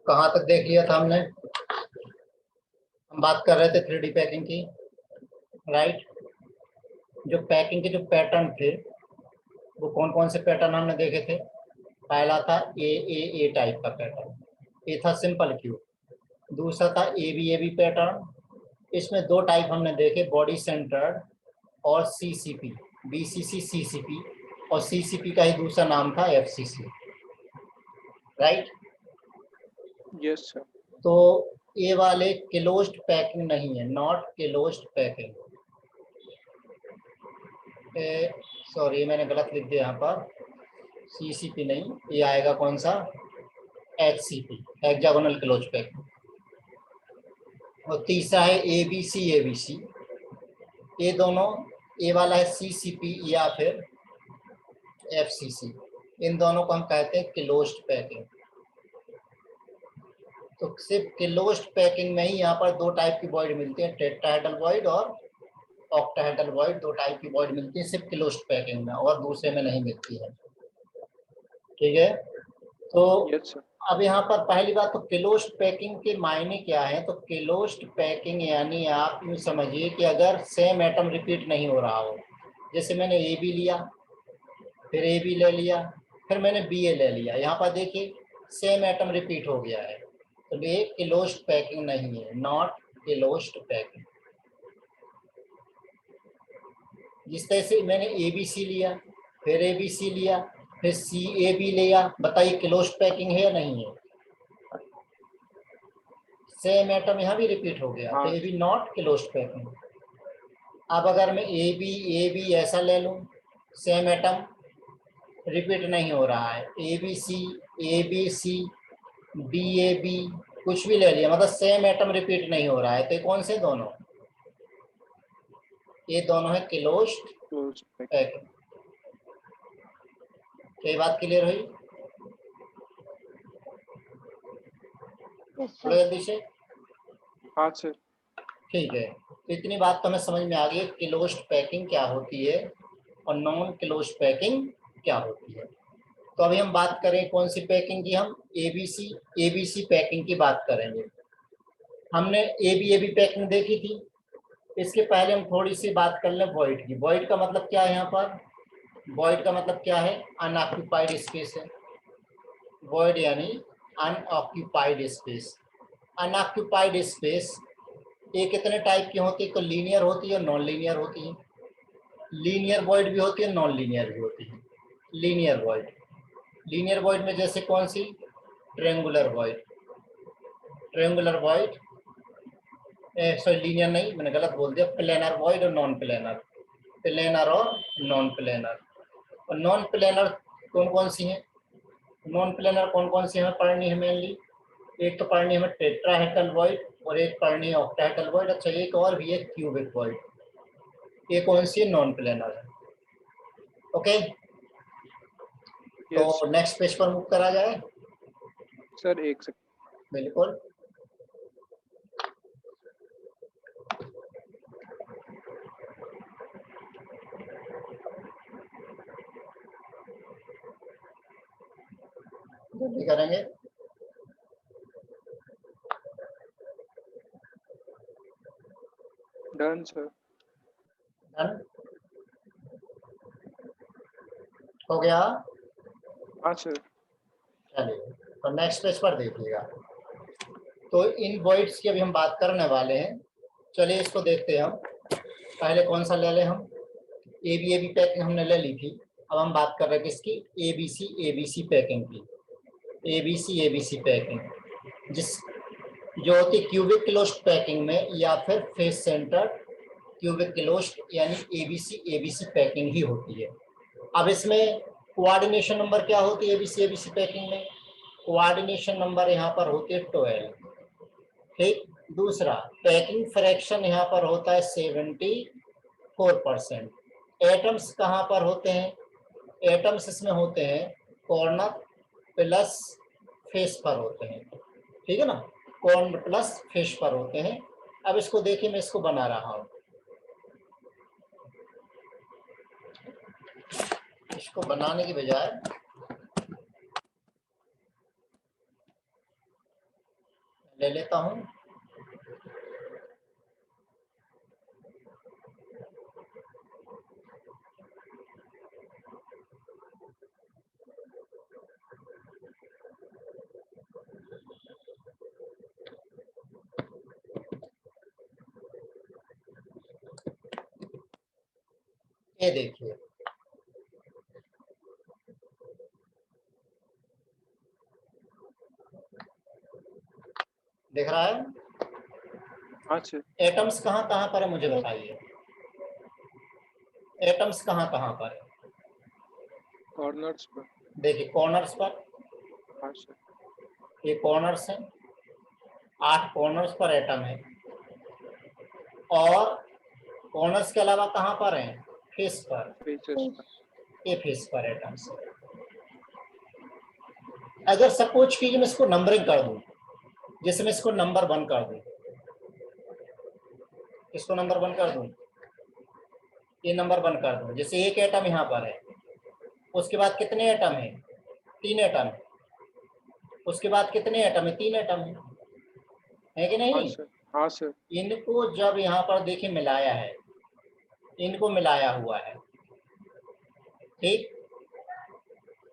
कहाँ तक देख लिया था हमने? हम बात कर रहे थे 3D पैकिंग की, राइट। जो पैकिंग के जो पैटर्न थे वो कौन कौन से पैटर्न हमने देखे थे? पहला था ए टाइप का पैटर्न, ये था सिंपल क्यूब। दूसरा था ए बी पैटर्न, इसमें दो टाइप हमने देखे, बॉडी सेंटर्ड और सीसीपी, बीसीसी सीसीपी, और सीसीपी का ही दूसरा नाम था एफसीसी, राइट। Yes sir. तो ये वाले क्लोज्ड पैकिंग नहीं है, नॉट क्लोज्ड पैकिंग। सॉरी मैंने गलत लिख दिया यहाँ पर, सीसीपी नहीं, ये आएगा कौन सा, एचसीपी, हेक्सागोनल क्लोज पैकिंग। और तीसरा है एबीसी, ये दोनों, ये वाला है सीसीपी या फिर एफसीसी, इन दोनों को हम कहते हैं क्लोज्ड पैकिंग। तो सिर्फ क्लोज्ड पैकिंग में ही यहाँ पर दो टाइप की वॉइड मिलती है, टेट्राहेड्रल वॉइड और ऑक्टाहेड्रल वॉइड, दो टाइप की वॉइड मिलती है सिर्फ क्लोज्ड पैकिंग में, और दूसरे में नहीं मिलती है, ठीक है। तो यस सर। अब यहाँ पर पहली बात तो क्लोज्ड पैकिंग के मायने क्या है? तो क्लोज्ड पैकिंग यानी आप यूँ समझिए कि अगर सेम एटम रिपीट नहीं हो रहा हो, जैसे मैंने ए बी लिया, फिर ए बी ले लिया, फिर मैंने बी ए ले लिया, यहाँ पर देखिए सेम एटम रिपीट हो गया है, तो ये क्लोज्ड पैकिंग नहीं है, नॉट क्लोज्ड पैकिंग। जिस तरह से मैंने ए बी सी लिया, फिर ए बी सी लिया, फिर सी ए बी लिया, बताइए क्लोज्ड पैकिंग है या नहीं है? सेम एटम यहाँ भी रिपीट हो गया, तो ये भी नॉट क्लोज्ड पैकिंग। अब अगर मैं ए बी ऐसा ले लूँ, सेम एटम रिपीट नहीं हो रहा है, A B C B A B कुछ भी ले लिया, मतलब सेम एटम रिपीट नहीं हो रहा है, तो कौन से दोनों? ये दोनों है क्लोज्ड पैकिंग। ये बात क्लियर हुई? थोड़ा जल्दी से। हाँ सर। ठीक है, तो इतनी बात तो हमें समझ में आ गई है क्लोज्ड पैकिंग क्या होती है और नॉन क्लोज्ड पैकिंग क्या होती है। तो अभी हम बात करें कौन सी पैकिंग की? हम एबीसी पैकिंग की बात करेंगे। हमने ए बी पैकिंग देखी थी, इसके पहले हम थोड़ी सी बात कर लें वॉइड की। वॉइड का मतलब क्या है? यहाँ पर वॉइड का मतलब क्या है? अनऑक्यूपाइड स्पेस है। वॉइड यानी अनऑक्यूपाइड स्पेस। अनऑक्यूपाइड स्पेस ये कितने टाइप की होती है? तो लीनियर होती है और नॉन लीनियर होती है। लीनियर वॉइड भी होती है, नॉन लीनियर भी होती है। लीनियर वॉइड में जैसे कौन सी? ट्रायंगुलर वॉइड, सॉरी लीनियर नहीं, मैंने गलत बोल दिया, प्लेनर वॉइड और नॉन प्लेनर, प्लेनर और नॉन प्लेनर। और नॉन प्लेनर कौन कौन सी हैं? नॉन प्लेनर कौन कौन सी हमें पढ़नी है मेनली? एक तो पढ़नी है हमें टेट्राहेड्रल वॉइड और एक पढ़नी है ऑक्टाहेड्रल वॉइड। अच्छा, एक और भी है क्यूबिक वॉइड। ये कौन सी नॉन प्लेनर है? ओके, तो नेक्स्ट पेज पर मूव करा जाए। सर एक सेकंड। बिल्कुल। जल्दी करेंगे। Done sir. डन हो गया? हाँ सर। चलिए, तो नेक्स्ट पेज पर देखिएगा। तो इन वॉइड्स की अभी हम बात करने वाले हैं। चलिए इसको देखते हैं हम। पहले कौन सा ले लें हम? ए बी पैकिंग हमने ले ली थी। अब हम बात कर रहे हैं किसकी? ए बी सी पैकिंग की। ए बी सी पैकिंग जिस जो होती है क्यूबिक क्लोज्ड पैकिंग में या फिर फेस सेंटर क्यूबिक क्लोज्ड यानी ए बी सी पैकिंग ही होती है। अब इसमें कोऑर्डिनेशन नंबर क्या होती है? ए बी सी पैकिंग में कोऑर्डिनेशन नंबर यहाँ पर होती है 12। ठीक, दूसरा पैकिंग फ्रैक्शन यहाँ पर होता है 74%। एटम्स कहाँ पर होते हैं? एटम्स इसमें होते हैं कॉर्नर प्लस फेस पर होते हैं, ठीक है ना, कॉर्नर प्लस फेस पर होते हैं। अब इसको देखिए, मैं इसको बना रहा हूँ, इसको बनाने की बजाय ले लेता हूं। ये देखिए, दिख रहा है? हाँ सर। एटम्स कहाँ कहाँ पर है मुझे बताइए, एटम्स कहाँ कहाँ पर है? कॉर्नर्स पर। देखिए कॉर्नर्स पर, हाँ सर। ये कॉर्नर्स हैं, 8 कॉर्नर्स पर एटम है। और कॉर्नर्स के अलावा कहाँ पर हैं? फेस पर, फेसेस पर। ये फेस पर एटम्स है। अगर सपोज कीजिए मैं इसको नंबरिंग कर दूं, जैसे मैं इसको नंबर 1 कर दूं, इसको नंबर 1 कर दूं, ये नंबर 1 कर दूं, जैसे एक एटम यहाँ पर है, उसके बाद कितने एटम है? 3 एटम। उसके बाद कितने एटम है? 3 एटम है कि हाँ नहीं? सर। हाँ सर। इनको जब यहाँ पर देखिए मिलाया है, इनको मिलाया हुआ है, ठीक।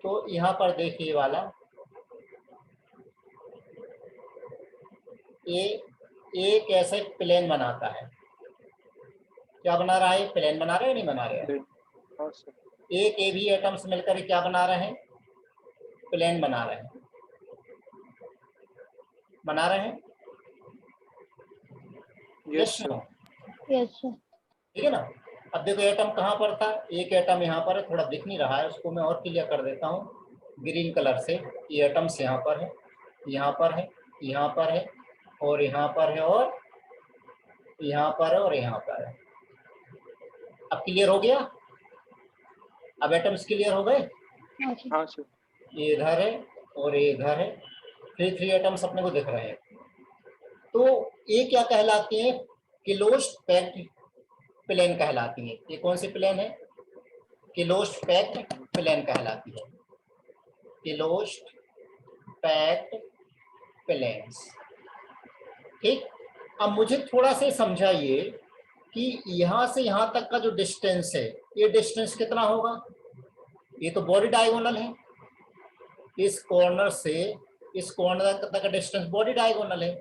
तो यहाँ पर देखिए ये वाला ये एक ऐसे प्लेन बनाता है, क्या बना रहा है? प्लेन बना रहे हैं, नहीं बना रहे हैं? प्लेन। हाँ सर। एक ए भी एटम्स मिलकर क्या बना रहे हैं? प्लेन बना रहे हैं, बना रहे हैं। Yes yes sir. No? Yes sir. ठीक है ना? अब देखो एटम कहाँ पर था, एक एटम यहाँ पर है, थोड़ा दिख नहीं रहा है, उसको मैं और क्लियर कर देता हूँ ग्रीन कलर से। ये एटम्स यहाँ पर है, यहाँ पर है, यहाँ पर है, और यहाँ पर है, और यहाँ पर है, और यहाँ पर है। अब क्लियर हो गया? अब एटम्स क्लियर हो गए? हाँ सर। हाँ सर। ये इधर है और ये इधर है, 3 एटम्स अपने को दिख रहे हैं। तो ये क्या कहलाती है? क्लोज्ड पैक्ड प्लेन कहलाती है। ये कौन सी प्लेन है? क्लोज्ड पैक्ड प्लेन कहलाती है, क्लोज्ड पैक्ड प्लेन्स। ठीक। अब मुझे थोड़ा सा समझाइए कि यहां से यहां तक का जो डिस्टेंस है, ये डिस्टेंस कितना होगा? ये तो बॉडी डायगोनल है, इस कॉर्नर से इस कॉर्नर तक का डिस्टेंस बॉडी डायगोनल है,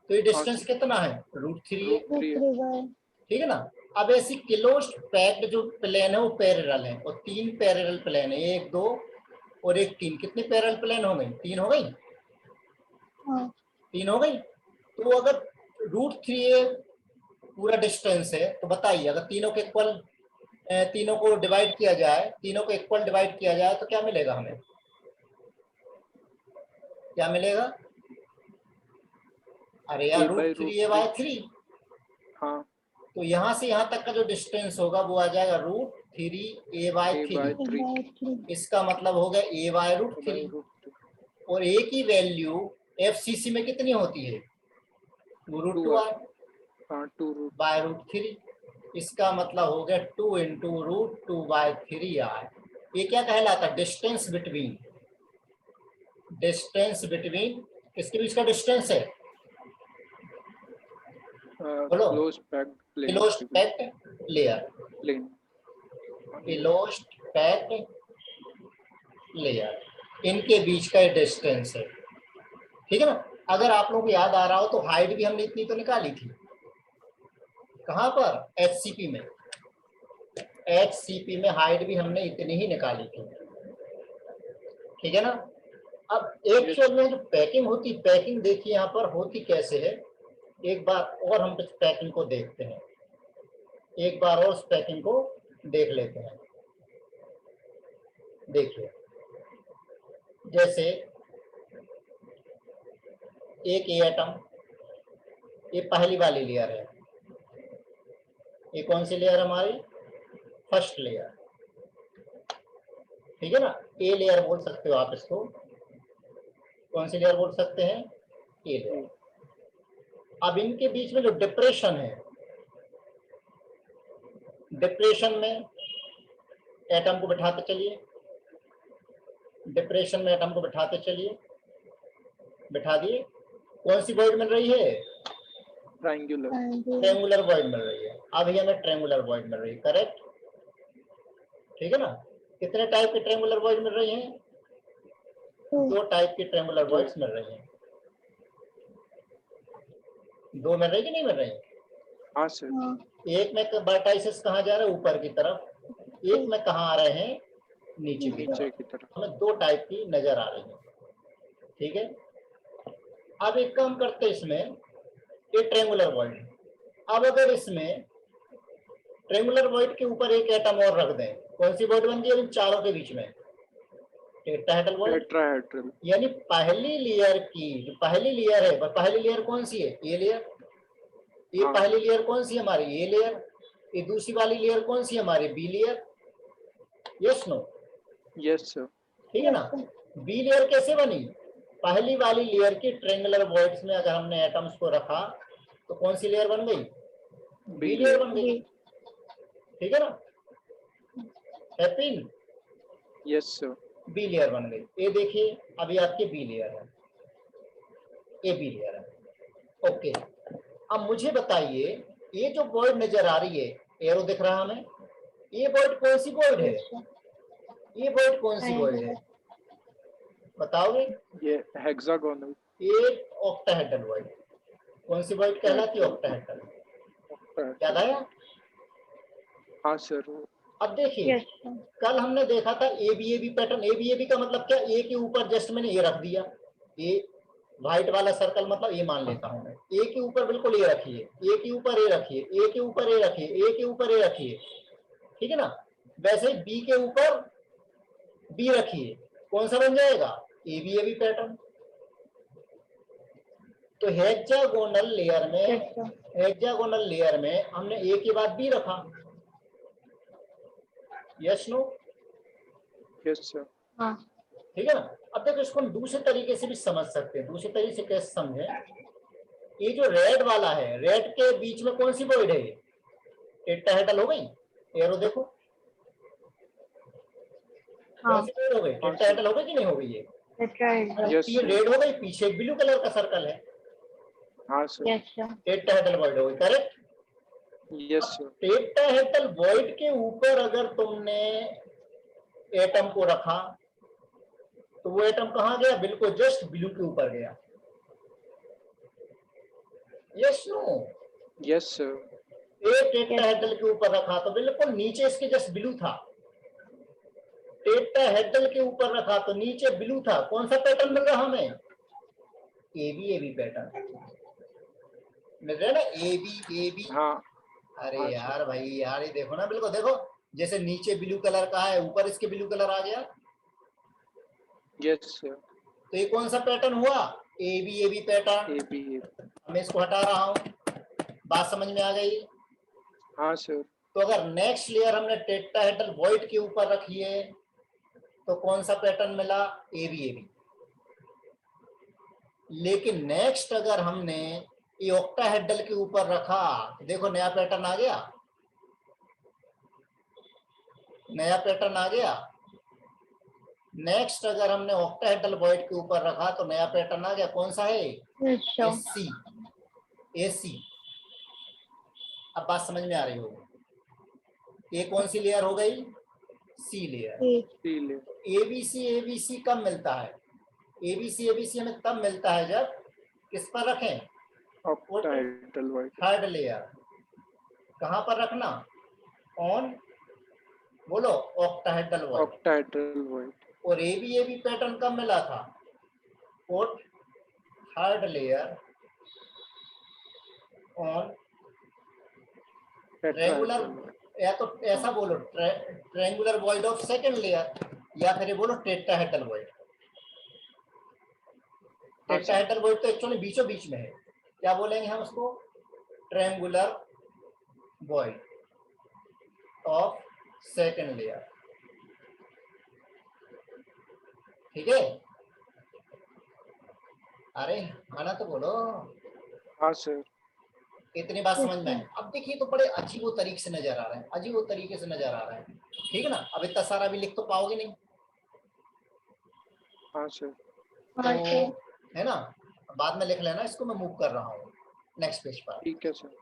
तो ये डिस्टेंस कितना है? √3 है, √3 है। ठीक है ना? अब ऐसी क्लोज्ड पैक्ड जो प्लेन है वो पैरेलल है, और 3 पैरेलल प्लेन है, 1 2 और 1 3। कितने पैरेलल प्लेन हो गई? 3 हो गई, हाँ 3 हो गई। तो अगर √3 पूरा डिस्टेंस है, तो बताइए अगर तीनों के इक्वल, तीनों को डिवाइड किया जाए, तीनों को इक्वल डिवाइड किया जाए, तो क्या मिलेगा हमें? क्या मिलेगा? अरे यार √3a/3। हाँ। तो यहाँ से यहाँ तक का जो डिस्टेंस होगा वो आ जाएगा √3a/3। a/3 इसका मतलब हो गया a/√3। √3 और a की वैल्यू FCC में कितनी होती है? वो √2r हाँ 2 √3। इसका मतलब हो गया 2 × √2/3r। ये क्या कहलाता है? डिस्टेंस बिटवीन, डिस्टेंस बिटवीन किसके बीच का डिस्टेंस है? बोलो। Close packed plane. Closed packed layer, plane. Closed packed layer, इनके बीच का डिस्टेंस है, ठीक है ना? अगर आप लोगों को याद आ रहा हो तो हाइट भी हमने इतनी तो निकाली थी, कहाँ पर? HCP में, HCP में हाइट भी हमने इतनी ही निकाली थी, ठीक है ना? अब एक्चुअल में जो पैकिंग होती, पैकिंग देखिए यहाँ पर होती कैसे है, एक बार और हम इस पैकिंग को देखते हैं, एक बार और इस पैकिंग को देख लेते हैं। देखिए जैसे एक एटम, ये पहली वाली लेयर है, ये कौन सी लेयर हमारी? फर्स्ट लेयर, ठीक है ना? ए लेयर बोल सकते हो आप इसको, कौन सी लेयर बोल सकते हैं? A layer. अब इनके बीच में जो डिप्रेशन है, डिप्रेशन में एटम को बिठाते चलिए, डिप्रेशन में एटम को बिठाते चलिए, बिठा दिए। कौन सी वॉइड मिल रही है? ट्रायंगुलर। ट्रेंगुलर वॉइड मिल रही है। अभी हमें ट्रेंगुलर वॉइड मिल रही है, करेक्ट? ठीक है ना? कितने टाइप के ट्रेंगुलर वॉइड मिल रही हैं? 2 टाइप की ट्रेंगुलर वॉइड्स मिल रही हैं। 2 मिल रही कि नहीं मिल रही? हाँ सर। एक में वर्टाइसेस कहाँ जा रहे हैं? ऊपर की तरफ। एक में कहाँ आ रहे हैं? नीचे की नीचे तरफ। की तरफ। हमें 2 टाइप की नजर आ रही है। ठीक है, अब एक काम करते हैं, इसमें ये ट्रेंगुलर वॉइड है। अब अगर इसमें ट्रेंगुलर वॉइड के ऊपर एक एटम और रख दें, कौन सी वॉइड बन गई इन चारों के बीच में? Tetrahedral void. टेट्राहेड्रल। यानी पहली लेयर की जो पहली लेयर है, पहली लेयर कौन सी है? ये लेयर। ये हाँ। पहली लेयर कौन सी है हमारी? ये लेयर। ये दूसरी वाली लेयर कौन सी है हमारी? B layer. Yes no? Yes sir. ठीक है ना? बी लेयर कैसे बनी? पहली वाली लेयर की ट्रेंगुलर वॉइड्स में अगर हमने एटम्स को रखा तो कौन सी लेयर बन गई? बी लेयर बन गई। ठीक है ना? Happy? Yes sir. B layer बन गई। ये देखिए अभी आपके बी लेयर है, ये बी लेयर है। ओके, अब मुझे बताइए, ये जो वॉइड नजर आ रही है, एरो दिख रहा हमें, ये वॉइड कौन सी वॉइड है? ये वॉइड कौन सी वॉइड है? बताओगे? ये हेक्सागोनल। एक ऑक्टाहेड्रल वॉइड। कौन सी वॉइड कहलाती है? ऑक्टाहेड्रल। याद आया? हाँ सर। अब देखिए, कल हमने देखा था एबीएबी पैटर्न। एबीएबी का मतलब क्या? ए के ऊपर जस्ट मैंने ये रख दिया, ए व्हाइट वाला सर्कल, मतलब ये मान लेता हूं मैं। ए के ऊपर बिल्कुल ये रखिए, ए के ऊपर ए रखिए, ए के ऊपर ए रखिए, ए के ऊपर ए रखिए। ठीक है ना? वैसे बी के ऊपर बी रखिए, कौन सा बन जाएगा? ABAB pattern. तो हेक्सागोनल लेयर में हमने ए के बाद बी रखा। Yes no? Yes sir. ठीक है ना? अब देखो, इसको हम दूसरे तरीके से भी समझ सकते हैं। दूसरे तरीके से कैसे समझे? ये जो रेड वाला है, रेड के बीच में कौन सी वॉइड है? टेट्राहेड्रल हो गई। एरो देखो, कौन सी वॉइड हो गई? टेट्राहेड्रल हो गई कि नहीं हो गई? ये ये रेड हो गई, पीछे ब्लू कलर का सर्कल है। हाँ सर। टेट्राहेड्रल वॉइड हो गई, correct? Yes sir. Tetrahedral void के ऊपर अगर तुमने एटम को रखा तो वो एटम कहाँ गया? बिल्कुल जस्ट ब्लू के ऊपर गया। Yes no? Yes sir. एक टेट्राहेड्रल के ऊपर रखा तो बिल्कुल नीचे इसके जस्ट ब्लू था। टेट्राहेड्रल के ऊपर रखा तो नीचे ब्लू था। कौन सा पैटर्न मिल रहा हमें? एबी पैटर्न मिल रहा है ना? एबी। हाँ। अरे हाँ, यार भाई यार, ये देखो ना, बिल्कुल देखो, जैसे नीचे ब्लू कलर का है, ऊपर इसके ब्लू कलर आ गया। Yes sir. तो ये कौन सा पैटर्न हुआ? AB pattern. एबी। मैं इसको हटा रहा हूँ। बात समझ में आ गई? हाँ सर। तो अगर नेक्स्ट लेयर हमने टेट्राहेड्रल वॉइड के ऊपर रखी है तो कौन सा पैटर्न मिला? एबी। लेकिन नेक्स्ट अगर हमने ये ऑक्टाहेड्रल के ऊपर रखा, देखो नया पैटर्न आ गया। नया पैटर्न आ गया। नेक्स्ट अगर हमने ऑक्टाहेड्रल वॉइड के ऊपर रखा तो नया पैटर्न आ गया। कौन सा है? एसी। एसी। अब बात समझ में आ रही होगी। ये कौन सी लेयर हो गई? सी लेयर। एबीसी कब मिलता है? एबीसी हमें तब मिलता है जब किस पर रखें? Octahedral void. Third layer. कहां पर रखना? ऑन, बोलो, ऑक्टाहेड्रल वॉइड। Octahedral void. और एबी पैटर्न कब मिला था? Put third layer on triangular, या तो ऐसा बोलो triangular void of second layer, या फिर ये बोलो टेट्राहेड्रल वॉइड। टेट्राहेड्रल वॉइड तो एक्चुअली बीचों बीच में है। क्या बोलेंगे हम उसको? Triangular void of second layer. ठीक है? अरे आना तो बोलो। हाँ सर। इतनी बात समझ में आए? अब देखिए, तो बड़े अजीबो तरीके से नजर आ रहा है, अजीबो तरीके से नजर आ रहा है। ठीक है ना? अब इतना सारा भी लिख तो पाओगे नहीं। हाँ सर। तो है ना? बाद में लिख लेना, इसको मैं मूव कर रहा हूँ नेक्स्ट पेज पर। ठीक है सर।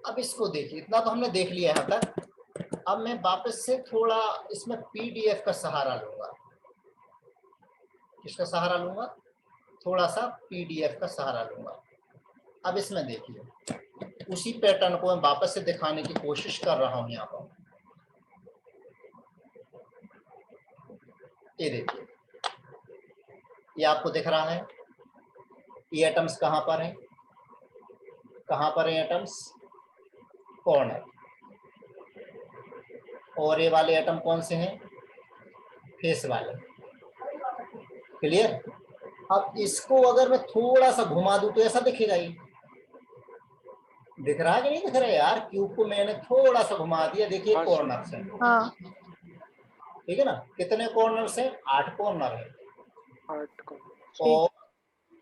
अब इसको देखिए, इतना तो हमने देख लिया यहाँ तक। अब मैं वापस से थोड़ा इसमें पीडीएफ का सहारा लूंगा। किसका सहारा लूंगा? थोड़ा सा पीडीएफ का सहारा लूंगा। अब इसमें देखिए, उसी पैटर्न को मैं वापस से दिखाने की कोशिश कर रहा हूं यहाँ पर। ये देखिए, ये आपको दिख रहा है, ये एटम्स कहाँ पर है? कहाँ पर है एटम्स? कॉर्नर। और ये वाले एटम कौन से हैं? फेस वाले। क्लियर? अब इसको अगर मैं थोड़ा सा घुमा दूं तो ऐसा दिखेगा। ये दिख रहा है कि नहीं दिख रहा है यार? क्यूब को मैंने थोड़ा सा घुमा दिया, देखिए हाँ, कॉर्नर से। हाँ ठीक है ना? कितने कॉर्नर से? 8 कॉर्नर है। 8 का। और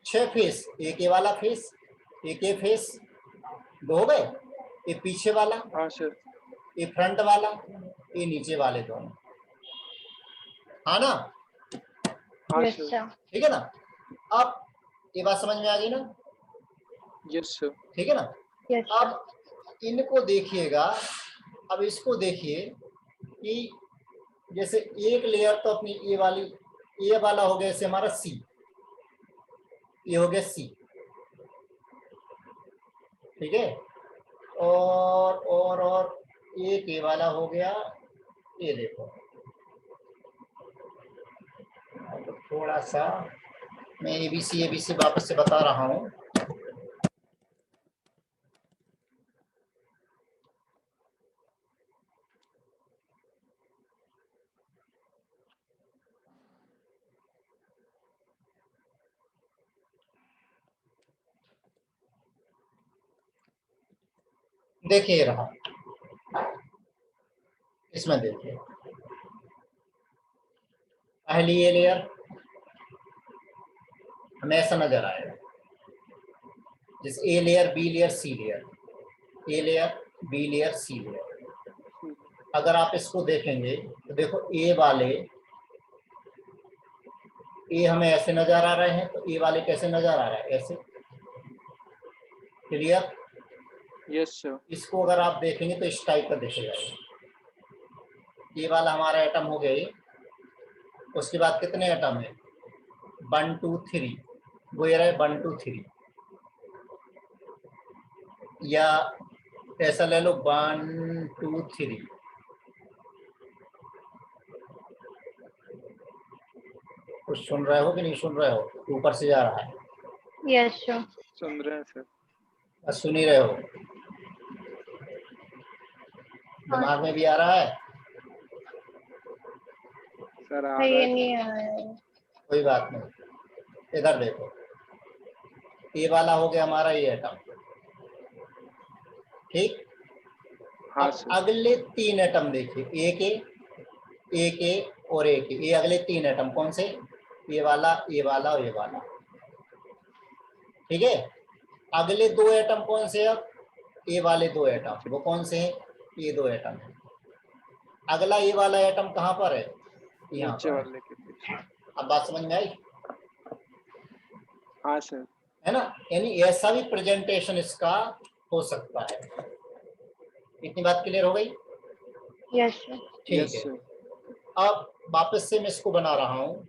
6 फेस, एक ये वाला फेस, एक ये फेस, 2 हो गए। ये पीछे वाला, हाँ सर। ये फ्रंट वाला, ये नीचे वाले दोनों। हाँ ना? हाँ यस सर। सर। ठीक है ना? अब ये बात समझ में आ गई ना? Yes sir. ठीक है ना? Yes sir. अब इनको देखिएगा। अब इसको देखिए कि जैसे एक लेयर तो अपनी ये वाली, ये वाला हो गया जैसे हमारा सी, ये हो गया सी। ठीक है? और एक ये वाला हो गया, ये देखो। तो थोड़ा सा मैं एबीसी वापस से बता रहा हूँ। देखिए रहा, इसमें देखिए, पहली ये लेयर हमें ऐसा नजर आएगा, जैसे A layer, B layer, C layer, A layer, B layer, C layer. अगर आप इसको देखेंगे तो देखो, ए वाले, ए हमें ऐसे नजर आ रहे हैं, तो ए वाले कैसे नजर आ रहा है? ऐसे। क्लियर? Yes sir. इसको अगर आप देखेंगे तो इस टाइप का दिखेगा। ये वाला हमारा एटम हो गया। उसके बाद कितने एटम है? 1 2 3, वो ये रहे 1 2 3, या ऐसा ले लो 1 2 3। कुछ सुन रहे हो कि नहीं सुन रहे हो? ऊपर से जा रहा है। Yes sir. सुन रहे हैं सर। बस सुन ही रहे हो? दिमाग में भी आ रहा है? सर आ ये रहा है नहीं सर। आया। कोई बात नहीं, इधर देखो, ये वाला हो गया हमारा ये एटम। ठीक? हाँ अब सर। अगले 3 एटम देखिए, एक ए और एक ए। ये अगले 3 एटम कौन से? ये वाला, ये वाला और ये वाला। ठीक है? अगले 2 एटम कौन से? अब ये वाले 2 एटम, वो कौन से हैं? ये 2 एटम है। अगला ये वाला एटम कहाँ पर है? यहाँ नीचे पर है। वाले के पीछे। अब बात समझ में आई? हाँ सर। है ना? यानी ऐसा भी प्रेजेंटेशन इसका हो सकता है। इतनी बात क्लियर हो गई? Yes sir. ठीक यस है। सर। अब वापस से मैं इसको बना रहा हूँ।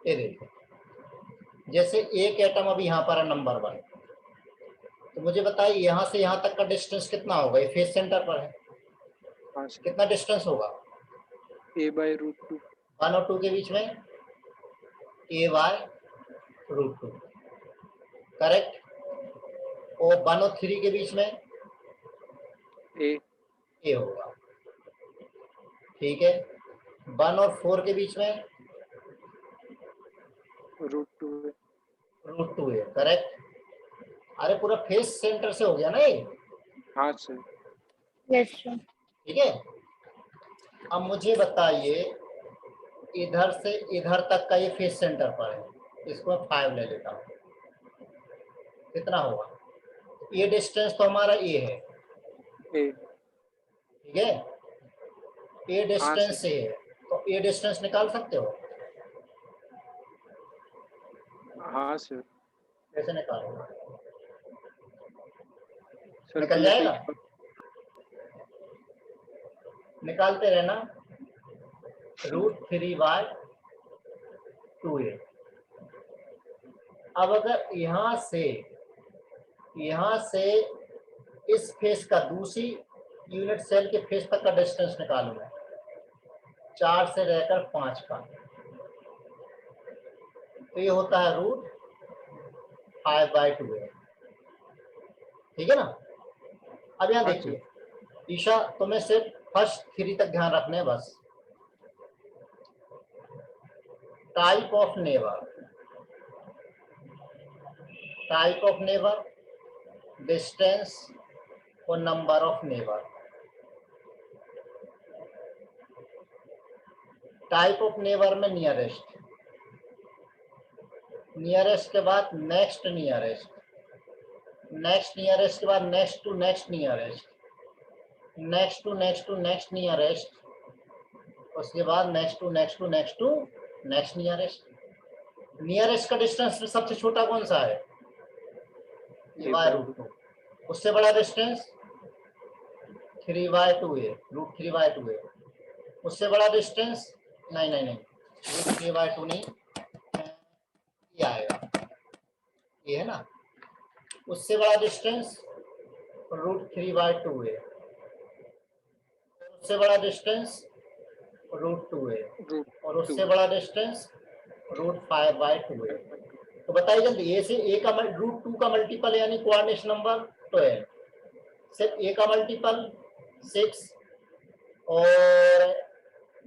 ये देखो, जैसे एक एटम अभी यहाँ पर है नंबर 1, तो मुझे बताइए यहाँ से यहाँ तक का डिस्टेंस कितना होगा? ये फेस सेंटर पर है, हाँ सर। कितना डिस्टेंस होगा? a/√2। 1 और 2 के बीच में a/√2, करेक्ट। और 1 और 3 के बीच में a a होगा। ठीक है? 1 और 4 के बीच में √2 है। √2 है, करेक्ट। अरे पूरा फेस सेंटर से हो गया ना ये, हाँ सर। Yes, sir. ठीक है। अब मुझे बताइए इधर से इधर तक का ये फेस सेंटर पर है, इसको मैं 5 ले लेता हूँ, कितना होगा? ये डिस्टेंस तो हमारा ए है, ए। ठीक है, ए हाँ डिस्टेंस सर। से है, तो ए डिस्टेंस निकाल सकते हो? हाँ सर। कैसे निकालोगे? सर निकल पहले तो जाएगा, इक्वल। निकालते रहना। √3/2a। अब अगर यहाँ से इस फेस का दूसरी यूनिट सेल के फेस तक का डिस्टेंस निकालूं मैं, 4 से रहकर 5 का, तो ये होता है √5/2a, ठीक है ना। अब यहाँ हाँ देखिए ईशा, तुम्हें सिर्फ फर्स्ट 3 तक ध्यान रखने हैं बस। टाइप ऑफ नेबर, डिस्टेंस और number of neighbour. Type of neighbour में नियरेस्ट के बाद नेक्स्ट नियरेस्ट, नेक्स्ट नियरेस्ट के बाद next to next nearest, next to next to next nearest, उसके बाद next to next to next to next nearest. Nearest का distance सबसे छोटा कौन सा है? ये y√2। उससे बड़ा डिस्टेंस 3/2a, √3/2a। उससे बड़ा डिस्टेंस नहीं नहीं नहीं, √3/2 नहीं, ये आएगा, ये है ना। उससे बड़ा डिस्टेंस √3/2a, उससे बड़ा डिस्टेंस √2a, और उससे बड़ा डिस्टेंस √5/2a। तो बताइए जल्दी, ए से ए का √2 का मल्टीपल यानी कोऑर्डिनेशन नंबर 12, सिर्फ ए का मल्टीपल 6, और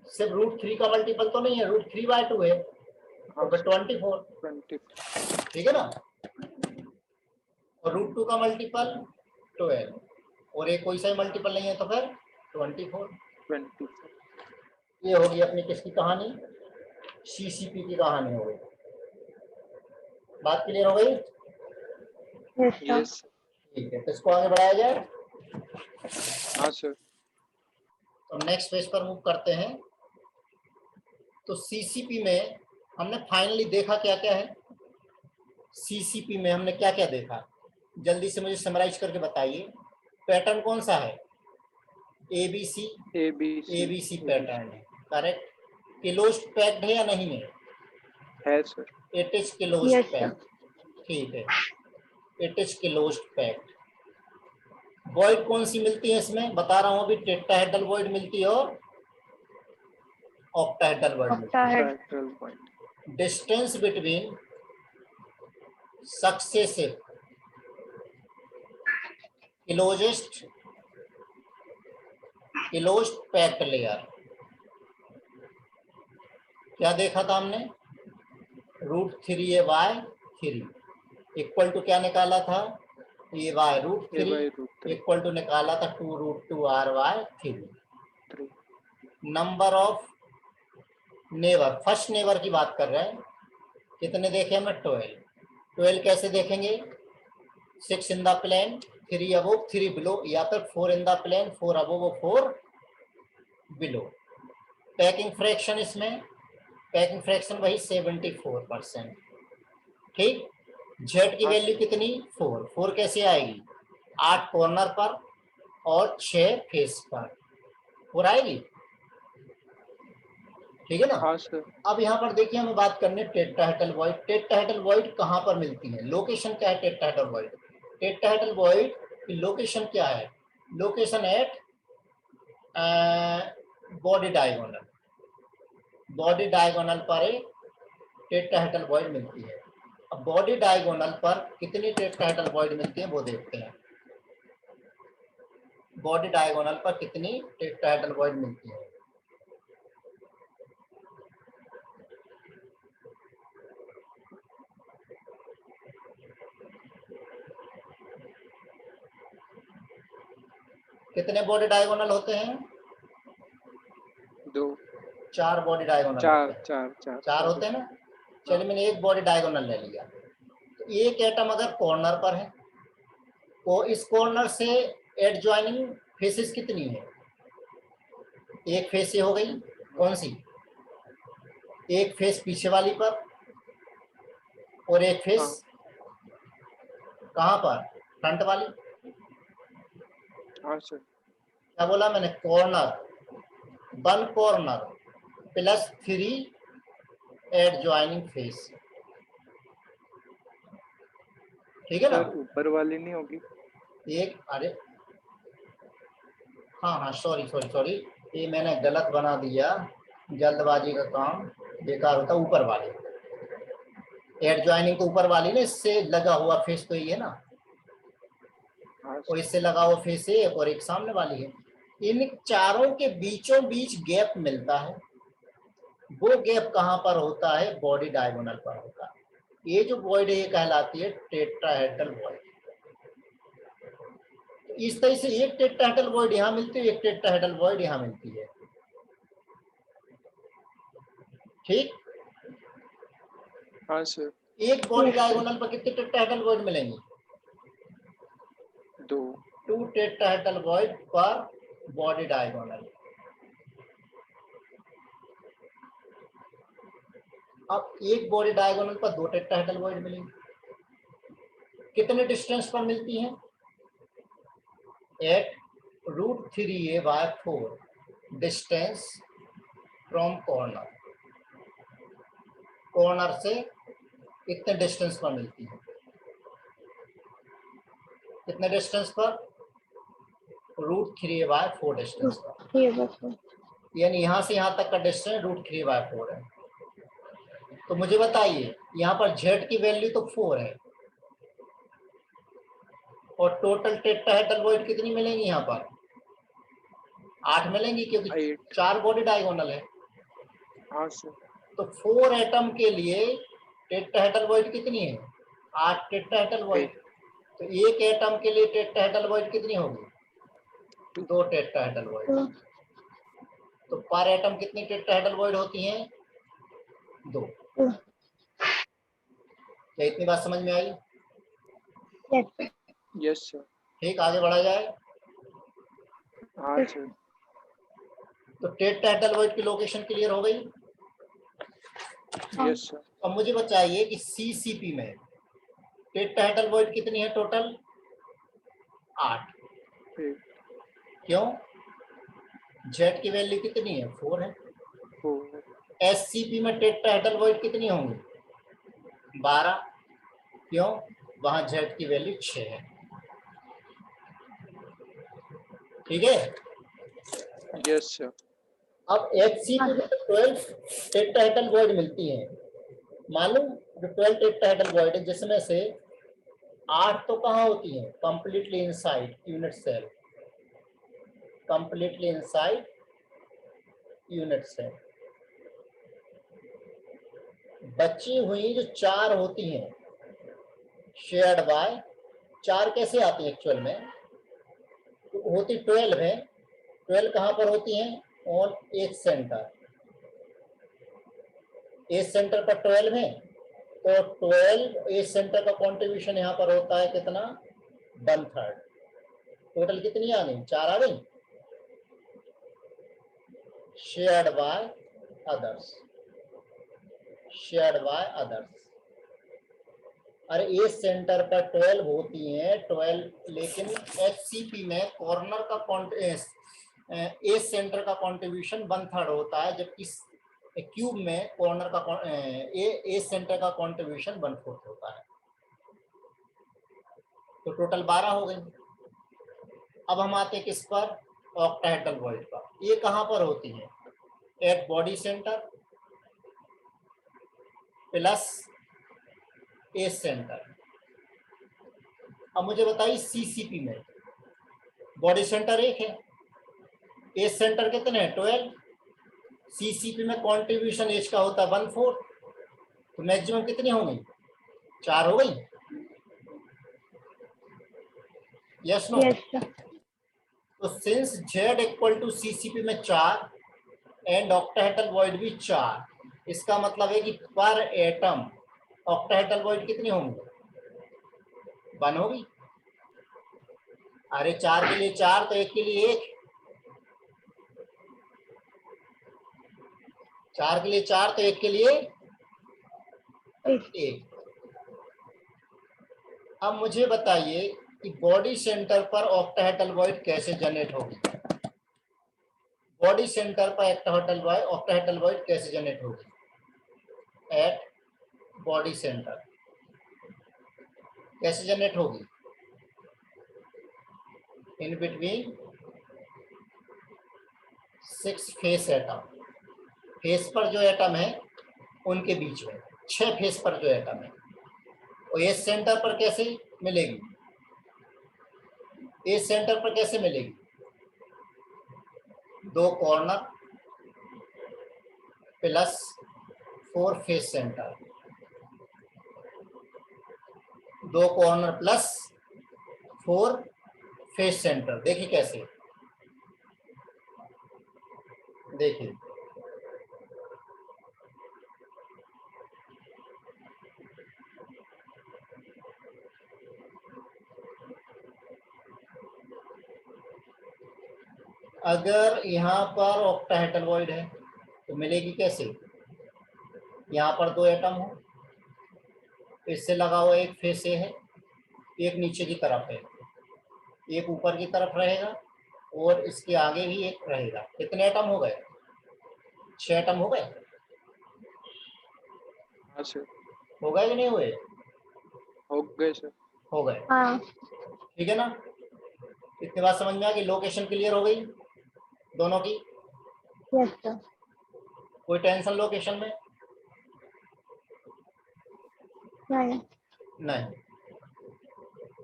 सिर्फ √3 का मल्टीपल तो नहीं है, √3/2 है, तो फिर 24, ठीक है ना। और √2 का मल्टीपल 12, और एक कोई सा मल्टीपल नहीं है तो फिर 24। ये होगी अपनी किसकी कहानी? सीसीपी की कहानी हो गई। बात क्लियर हो गई? Yes, sir. यस। ठीक है, तो इसको आगे बढ़ाया जाए। हाँ सर। तो नेक्स्ट पेज पर मूव करते हैं। तो सीसीपी में हमने फाइनली देखा क्या क्या है? सीसीपी में हमने क्या क्या देखा, जल्दी से मुझे समराइज करके बताइए। पैटर्न कौन सा है? एबीसी पैटर्न है, करेक्ट। क्लोज्ड पैक्ड है या नहीं है? है sir. It is closed Yes, sir. Packed, ठीक है, it is closed packed. Void कौन सी मिलती है इसमें? बता रहा हूं अभी, टेट्राहेड्रल वॉइड मिलती है और ऑक्टाहेड्रल वॉइड मिलती है। Octahedral. Distance between successive closed packed layer, क्या देखा था हमने? √3a/3 इक्वल टू क्या निकाला था? a/√3 इक्वल टू निकाला था 2√2r/3। Number of neighbour, first neighbour की बात कर रहे हैं, कितने देखे हमने? 12 कैसे देखेंगे? 6 in the plane, 3 above 3 below, या फिर 4 in the plane, 4 above 4 below. Packing fraction, इसमें पैकिंग फ्रैक्शन वही 74%, ठीक। जेड की वैल्यू कितनी? 4 कैसे आएगी? 8 कॉर्नर पर और 6 फेस पर, 4 आएगी, ठीक है ना। हाँ सर। अब यहाँ पर देखिए हमें बात करनी है टेट्राहेड्रल वॉइड। टेट्राहेड्रल वॉइड कहाँ पर मिलती है? लोकेशन क्या है टेट्राहेड्रल वॉइड? टेट्राहेड्रल वॉइड की लोकेशन क्या है? Location eight body diagonal, body diagonal पर एक टेट्राहेड्रल वॉइड मिलती है। अब बॉडी डायगोनल पर कितनी टेट्राहेड्रल वॉइड मिलती है वो देखते हैं। बॉडी डायगोनल पर कितनी टेट्राहेड्रल वॉइड मिलती है? कितने बॉडी डायगोनल होते हैं? 2 4 बॉडी डायगोनल 4 होते हैं। 4 4 4 होते हैं ना। चलिए मैंने एक बॉडी डायगोनल ले लिया, तो एक एटम अगर कॉर्नर पर है तो इस कॉर्नर से एडजॉइनिंग फेसेस कितनी है? एक फेस ये हो गई, कौन सी? एक फेस पीछे वाली पर और एक फेस कहाँ पर? फ्रंट वाली। हाँ सर। क्या बोला मैंने? Corner, 1 corner plus 3 adjoining face, ठीक है ना? सर ऊपर वाली नहीं होगी? एक, अरे हाँ, सॉरी, ये मैंने गलत बना दिया, जल्दबाजी का काम बेकार होता। ऊपर वाली एडजॉइनिंग तो ऊपर वाली ना, इससे लगा हुआ फेस तो ये है ना, हाँ और सर। इससे लगा हुआ फेस एक और एक सामने वाली है। इन चारों के बीचों बीच गैप मिलता है, वो गैप कहाँ पर होता है? बॉडी डायगोनल पर होता है। ये जो वॉइड है ये कहलाती है टेट्राहेड्रल वॉइड। इस तरह से एक टेट्राहेड्रल वॉइड यहाँ मिलती है, एक टेट्राहेड्रल वॉइड यहाँ मिलती है, ठीक। हाँ सर। एक बॉडी डायगोनल पर कितने टेट्राहेड्रल वॉइड मिलेंगे? 2 2 टेट्राहेड्रल वॉइड पर बॉडी डायगोनल। अब एक बॉडी डायगोनल पर 2 टेट्राहेड्रल वॉइड मिलेंगे, कितने डिस्टेंस पर मिलती हैं? At √3a/4 distance from corner. Corner से कितने डिस्टेंस पर मिलती है? कितने डिस्टेंस पर? √3a/4 डिस्टेंस पर, ये बस यानी यहाँ से यहाँ तक का डिस्टेंस √3/4 है। तो मुझे बताइए, यहाँ पर z की वैल्यू तो 4 है, और टोटल टेट्राहेड्रल वॉइड कितनी मिलेंगी? यहाँ पर 8 मिलेंगी, क्योंकि 8। 4 बॉडी डायगोनल है। हाँ सर। तो 4 एटम के लिए टेट्राहेड्रल वॉइड कितनी है? 8 टेट्राहेड्रल वॉइड। तो एक एटम के लिए टेट्राहेड्रल वॉइड कितनी होगी? 2 टेट्राहेड्रल वॉइड। तो पर एटम कितनी टेट्राहेड्रल वॉइड होती हैं? 2। क्या इतनी बात समझ में आई? Yes sir. ठीक, आगे बढ़ा जाए। हाँ सर। तो टेट्राहेड्रल वॉइड की लोकेशन क्लियर हो गई। Yes sir. अब मुझे बताइए कि सीसीपी में टेट्राहेड्रल वॉइड कितनी है टोटल? 8। क्यों? जेड की वैल्यू कितनी है? 4 है। 4। एससीपी में टेट्राहेड्रल वॉइड कितनी होंगी? 12। क्यों? वहां जेड की वैल्यू 6 है, ठीक है। Yes sir. अब एचसीपी में 12 टेट्राहेड्रल वॉइड मिलती है। मालूम, जो 12 टेट्राहेड्रल वॉइड है जिसमें से 8 तो कहाँ होती है? Completely inside unit cell, completely inside unit cell. बची हुई जो 4 होती हैं शेयर्ड बाय, 4 कैसे आती है एक्चुअल में? तो होती 12 है। 12 कहाँ पर होती हैं? On edge centre. Edge centre पर 12 है, तो 12 एज सेंटर का कंट्रीब्यूशन यहाँ पर होता है कितना? 1/3। टोटल कितनी आ गई? 4 आ गई। Shared by others, shared by others. अरे एज सेंटर पर 12 होती हैं 12, लेकिन एचसीपी में कॉर्नर का एज सेंटर का कंट्रीब्यूशन 1/3 होता है, जबकि क्यूब में कॉर्नर का एज सेंटर का कंट्रीब्यूशन 1/4 होता है। तो टोटल 12 हो गई। अब हम आते हैं किस पर? ऑक्टाहेड्रल वॉइड पर। ये कहाँ पर होती है? At body centre plus edge centre. अब मुझे बताइए सीसीपी में बॉडी सेंटर 1 है, एज सेंटर कितने हैं? 12। सीसीपी में कंट्रीब्यूशन एज का होता है 1/4, तो मैक्सिमम कितनी होंगी? 4 हो गई। Yes no? Yes sir. तो तो since Z equal to CCP में 4 एंड ऑक्टाहेड्रल वॉइड भी 4, इसका मतलब है कि पर एटम ऑक्टाहेड्रल वॉइड कितनी होंगी? 1 होगी। अरे 4 के लिए 4 तो 1 के लिए 1, 4 के लिए 4 तो 1 के लिए 1। अब मुझे बताइए कि बॉडी सेंटर पर ऑक्टाहेड्रल वॉइड कैसे जनरेट होगी? बॉडी सेंटर पर ऑक्टाहेड्रल वॉइड कैसे जनरेट होगी? एट बॉडी सेंटर कैसे जनरेट होगी? In between 6 face atom, face पर जो एटम है उनके बीच में 6 फेस पर जो एटम है। और ये सेंटर पर कैसे मिलेगी? ये सेंटर पर कैसे मिलेगी? 2 corner plus 4 face centre, 2 corner plus 4 face centre. देखिए कैसे, देखिए अगर यहाँ पर ऑक्टाहेड्रल वॉइड है तो मिलेगी कैसे? यहाँ पर 2 एटम हो, इससे लगा हुआ एक फेस ए है, एक नीचे की तरफ है, एक ऊपर की तरफ रहेगा और इसके आगे भी एक रहेगा। कितने एटम हो गए? 6 एटम हो गए। हाँ सर, हो गए कि नहीं हुए? हो गए सर। हो गए। हाँ ठीक है ना? इतनी बात समझ में आ गई? लोकेशन क्लियर हो गई दोनों की? Yes sir. कोई टेंशन लोकेशन में? नहीं नहीं।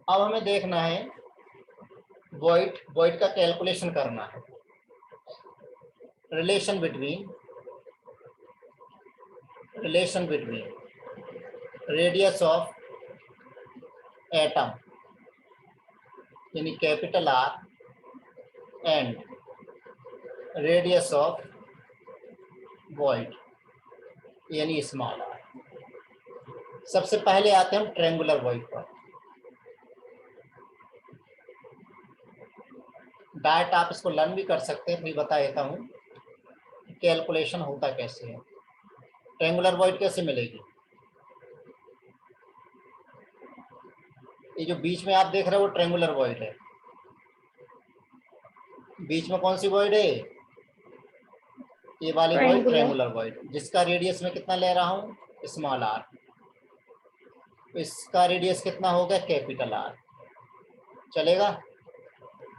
अब हमें देखना है वॉइड का कैलकुलेशन करना है। Relation between radius of atom यानी capital R and radius of void यानी स्मॉल r। सबसे पहले आते हैं हम ट्रायंगुलर वॉइड पर। डायरेक्ट आप इसको लर्न भी कर सकते हैं, फिर बता देता हूँ कैलकुलेशन होता कैसे है। ट्रायंगुलर वॉइड कैसे मिलेगी? ये जो बीच में आप देख रहे हो वो ट्रायंगुलर वॉइड है। बीच में कौन सी वॉइड है? ये वाली वॉइड Triangular. ट्रायंगुलर वॉइड, जिसका रेडियस में कितना ले रहा हूँ? Small r। इसका रेडियस कितना होगा? Capital R। चलेगा?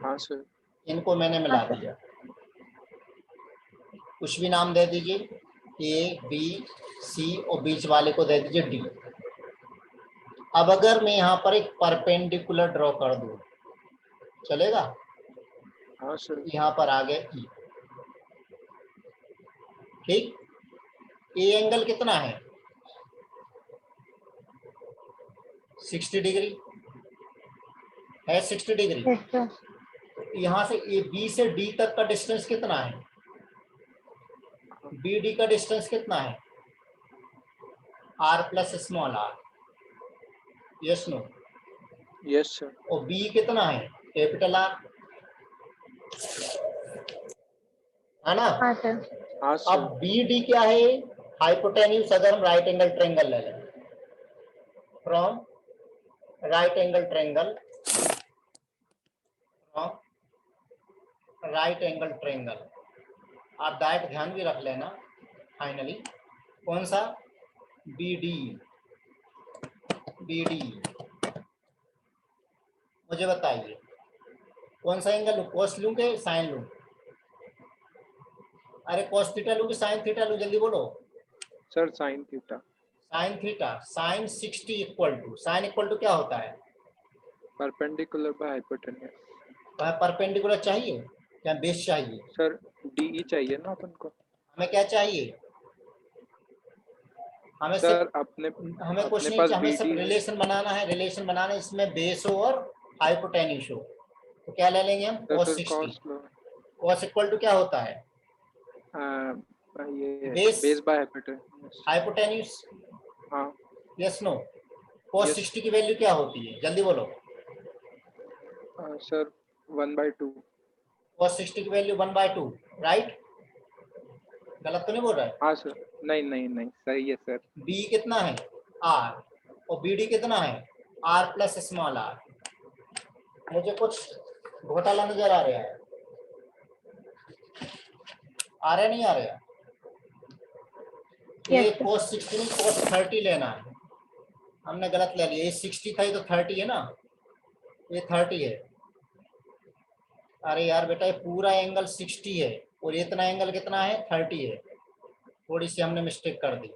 हाँ सर। इनको मैंने मिला दिया, कुछ भी नाम दे दीजिए, A B C और बीच वाले को दे दीजिए D। अब अगर मैं यहाँ पर एक परपेंडिकुलर ड्रॉ कर दूं, चलेगा? हाँ सर। यहाँ पर आ गया E। ठीक, ए एंगल कितना है? 60 डिग्री है। 60 डिग्री। Yes sir. यहाँ से ए बी से डी तक का डिस्टेंस कितना है? बी डी का डिस्टेंस कितना है? R plus small r। Yes no? Yes sir. और बी कितना है? कैपिटल R, है ना? हाँ सर। हाँ अब सर। बी डी क्या है? हाइपोटेन्यूज अगर हम राइट एंगल ट्रायंगल ले लें, फ्रॉम राइट एंगल ट्रायंगल, आप डायरेक्ट ध्यान भी रख लेना। फाइनली कौन सा? B D. मुझे बताइए कौन सा एंगल लूं? कॉस लूं के साइन लूं? अरे कॉस थीटा लूं कि साइन थीटा लूं? जल्दी बोलो। Sir sine theta. Sine theta. Sine 60 equal to, sine equal to क्या होता है? Perpendicular by hypotenuse. परपेंडिकुलर चाहिए क्या बेस चाहिए? सर डीई चाहिए ना अपन को। हमें क्या चाहिए? हमें सर सिर्फ अपने हमें कुछ नहीं पास चाहिए, हमें सिर्फ BD है। रिलेशन बनाना है। रिलेशन बनाना इसमें बेस हो और हाइपोटेन्यूज हो। तो क्या ले लेंगे हम? सर cos फिर 60। cos लो। cos इक्वल टू क्या होता है? ये Base- base by hypotenuse. Hypotenuse. हाँ यस नो? cos Yes. 60 की वैल्यू क्या होती है? जल्दी बोलो। सर 1/2। cos 60 की वैल्यू 1/2, राइट? गलत तो नहीं बोल रहा है? हाँ सर, नहीं नहीं नहीं सही है सर। b कितना है? r। और bd कितना है? r plus small r। मुझे कुछ घोटाला नजर आ रहा है। आ रहा नहीं आ रहा? ये Yes, sir. cos 60 नहीं, cos 30 लेना है। हमने गलत ले लिया। ये 60 था, ये तो 30 है ना, ये 30 है। अरे यार बेटा, ये पूरा एंगल 60 है और इतना एंगल कितना है? 30 है। थोड़ी सी हमने मिस्टेक कर दी।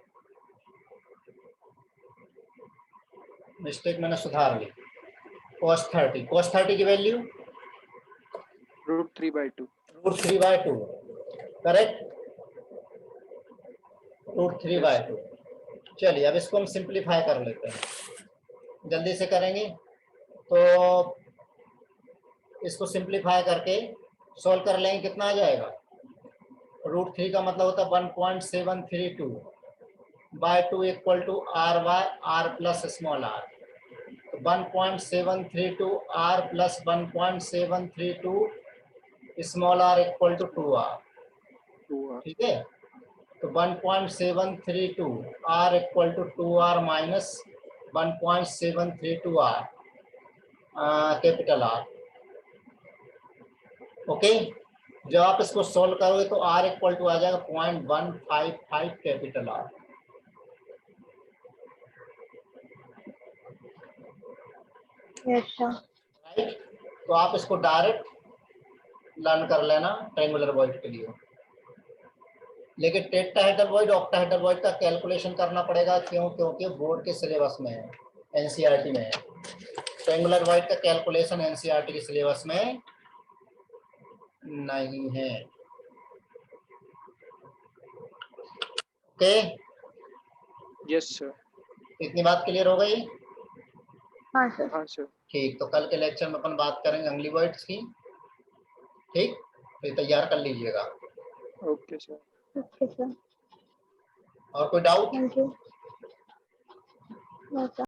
मिस्टेक मैंने सुधार ली। cos 30 की वैल्यू √3/2। √3/2, करेक्ट? √3/2। चलिए अब इसको हम सिंप्लीफाई कर लेते हैं, जल्दी से करेंगे। तो इसको सिंप्लीफाई करके सॉल्व कर लेंगे, कितना आ जाएगा? √3 का मतलब होता है 1.732 by 2 equal to R by R plus small R. 1.732 R plus 1.732 small R equal to 2r। 2R। ठीक है, तो 1.732 r equal to 2r minus 1.732 r capital R। Okay, जब आप इसको सोल्व करोगे तो r इक्वल टू आ जाएगा 0.155 capital R। Yes, sir. Right? तो आप इसको डायरेक्ट लर्न कर लेना ट्रायंगुलर वॉइड के लिए। लेकिन टेट्राहेड्रल ऑक्टाहेड्रल वॉइड का कैलकुलेशन करना पड़ेगा। क्यों? क्योंकि बोर्ड के सिलेबस में है, एनसीईआरटी में है। ट्रायंगुलर वॉइड का कैलकुलेशन एनसीईआरटी के सिलेबस में नहीं है। Okay, yes sir. इतनी बात क्लियर हो गई? हाँ सर। हाँ सर। ठीक, तो कल के लेक्चर में अपन बात करेंगे अंगली वॉइड्स की। ठीक, तो तैयार कर लीजिएगा। Okay sir. Okay, sir. और कोई doubt? Thank you. No, sir.